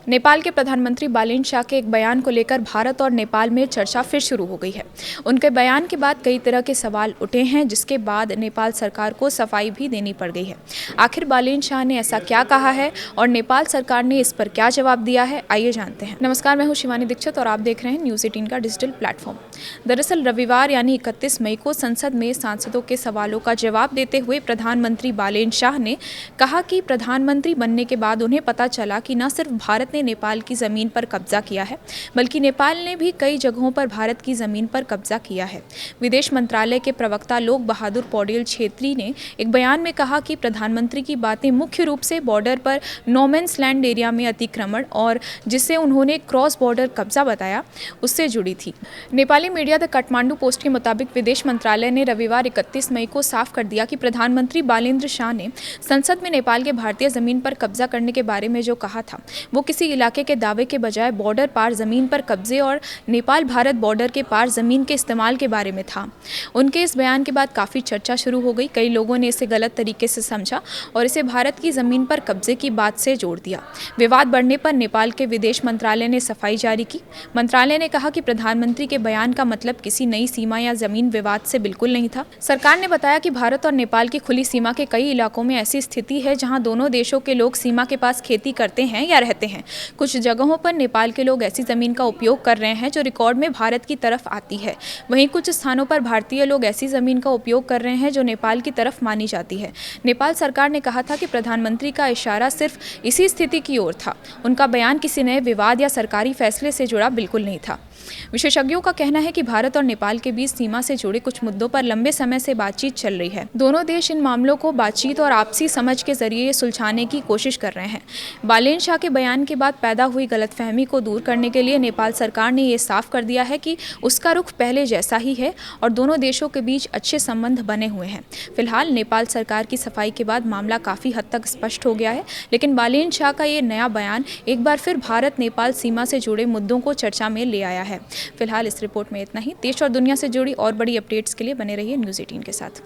नेपाल के प्रधानमंत्री बालेन शाह के एक बयान को लेकर भारत और नेपाल में चर्चा फिर शुरू हो गई है। उनके बयान के बाद कई तरह के सवाल उठे हैं, जिसके बाद नेपाल सरकार को सफाई भी देनी पड़ गई है। आखिर बालेन शाह ने ऐसा क्या कहा है और नेपाल सरकार ने इस पर क्या जवाब दिया है, आइए जानते हैं। नमस्कार, मैं हूं शिवानी दीक्षित और आप देख रहे हैं न्यूज़ 18 का डिजिटल प्लेटफॉर्म। दरअसल रविवार यानी 31 मई को संसद में सांसदों के सवालों का जवाब देते हुए प्रधानमंत्री बालेन शाह ने कहा कि प्रधानमंत्री बनने के बाद उन्हें पता चला कि न सिर्फ भारत ने नेपाल की ज़मीन पर कब्जा किया है, बल्कि नेपाल ने भी कई जगहों पर भारत की ज़मीन पर कब्जा किया है। विदेश मंत्रालय के प्रवक्ता लोक बहादुर पौडेल छेत्री ने एक बयान में कहा कि प्रधानमंत्री की बातें मुख्य रूप से बॉर्डर पर नो मैंस लैंड एरिया में अतिक्रमण और जिसे उन्होंने क्रॉस बॉर्डर कब्जा बताया, उससे जुड़ी थी। Nepali media the Kathmandu post के मुताबिक विदेश मंत्रालय ने रविवार 31 मई को साफ कर दिया कि प्रधानमंत्री बालेन्द्र शाह ने संसद में नेपाल के भारतीय ज़मीन पर कब्जा करने के बारे में जो कहा था, वो किसी इलाके के दावे के बजाय बॉर्डर पार ज़मीन पर कब्जे और नेपाल भारत बॉर्डर के पार ज़मीन के इस्तेमाल के बारे में था। उनके इस बयान के बाद काफ़ी चर्चा शुरू हो गई। कई लोगों ने इसे गलत तरीके से समझा और इसे भारत की ज़मीन पर कब्जे की बात से जोड़ दिया। विवाद बढ़ने पर नेपाल के विदेश मंत्रालय ने सफाई जारी की। मंत्रालय ने कहा कि प्रधानमंत्री के बयान का मतलब किसी नई सीमा या ज़मीन विवाद से बिल्कुल नहीं था। सरकार ने बताया कि भारत और नेपाल की खुली सीमा के कई इलाकों में ऐसी स्थिति है जहां दोनों देशों के लोग सीमा के पास खेती करते हैं या रहते हैं। कुछ जगहों पर नेपाल के लोग ऐसी ज़मीन का उपयोग कर रहे हैं जो रिकॉर्ड में भारत की तरफ आती है। वहीं कुछ स्थानों पर भारतीय लोग ऐसी ज़मीन का उपयोग कर रहे हैं जो नेपाल की तरफ मानी जाती है। नेपाल सरकार ने कहा था कि प्रधानमंत्री का इशारा सिर्फ इसी स्थिति की ओर था। उनका बयान किसी नए विवाद या सरकारी फैसले से जुड़ा बिल्कुल नहीं था। विशेषज्ञों का कहना है कि भारत और नेपाल के बीच सीमा से जुड़े कुछ मुद्दों पर लंबे समय से बातचीत चल रही है। दोनों देश इन मामलों को बातचीत और आपसी समझ के जरिए सुलझाने की कोशिश कर रहे हैं। बालेन शाह के बयान के बाद पैदा हुई गलतफहमी को दूर करने के लिए नेपाल सरकार ने ये साफ कर दिया है कि उसका रुख पहले जैसा ही है और दोनों देशों के बीच अच्छे संबंध बने हुए हैं। फिलहाल नेपाल सरकार की सफाई के बाद मामला काफ़ी हद तक स्पष्ट हो गया है, लेकिन बालेन शाह का ये नया बयान एक बार फिर भारत नेपाल सीमा से जुड़े मुद्दों को चर्चा में ले आया है। फिलहाल इस रिपोर्ट में इतना ही। देश और दुनिया से जुड़ी और बड़ी अपडेट्स के लिए बने रहिए न्यूज़ 18 के साथ।